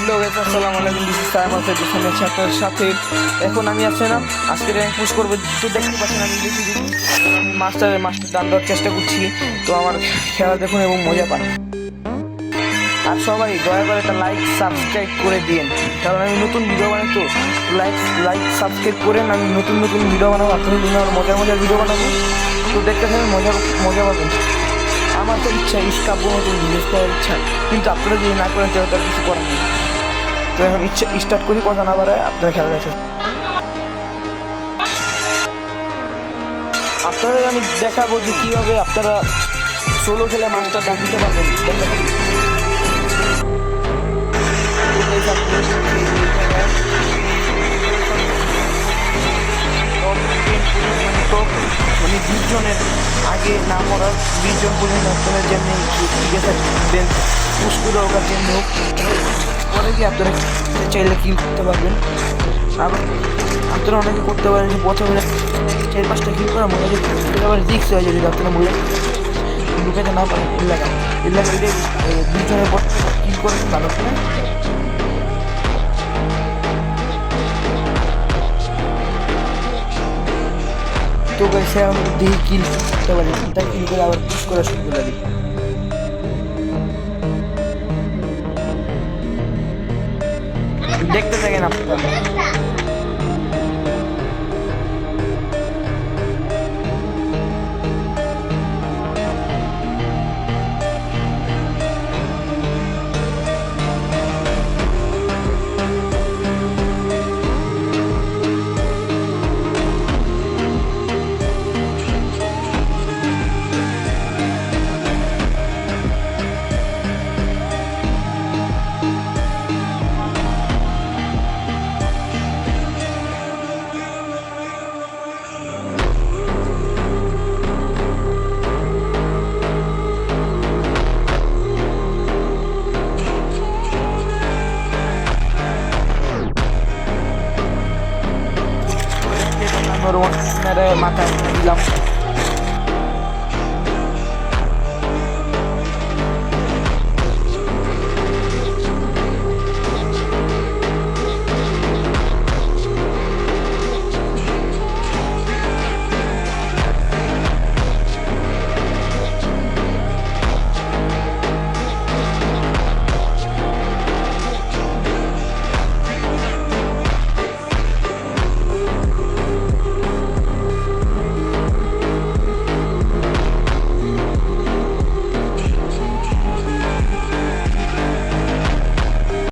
Hello guys, আসসালামু আলাইকুম। This is Saim আলসে ডিসনে chapter সাথে এখন আমি আছি না, আজকে র্যাঙ্ক পুশ করবো। তো দেখতে পাচ্ছেন আমি মাস্টার ডান দেওয়ার চেষ্টা করছি। তো আমার খেলা দেখুন এবং মজা পান। আর সবাই দয়া করে একটা লাইক সাবস্ক্রাইব করে দিন, কারণ আমি নতুন ভিডিও বানাই। তো লাইক সাবস্ক্রাইব করেন, আমি নতুন ভিডিও বানাবো, আপনাদের জন্য মজার ভিডিও বানাবো। তো দেখতে থাকেন, মজা পাবেন। আমার তো ইচ্ছা ইস্কাব্য নতুন ভিডিও করার ইচ্ছা, কিন্তু আপনারা যদি না করেন তাহলে তার কিছু করার নেই। তো এখন ইচ্ছা স্টার্ট করি, কথা না বাড়ায় আপনারা খেলা দেখেন। আপনাদের আমি দেখাবো যে কীভাবে আপনারা সোলো খেলে মাস্টার ডাক দিতে পারবেন। মানে 20 জনের আগে না মরার 20 জন পর্যন্ত আপনারা যেমনি দেন পুশ করে হোক আর যেমনি হোক, পরে গিয়ে আপনারা চাইলে কিল করতে পারবেন। আবার আপনারা অনেকে করতে পারেন যে প্রথমে 4-5টা কিল করা মনে হয় আবার রিক্স হয়ে যায় যদি আপনারা মনে ঢুকাতে না পারেন। এলাকা 20 জনের পর কিল করেন ভালো করে। তো গাইস আমি দেখি কিল করতে পারি, তাই কিল করে আবার পুশ করা শুরু করে দিই। দেখতে থাকেন আপনারা। মাথায় দিলাম।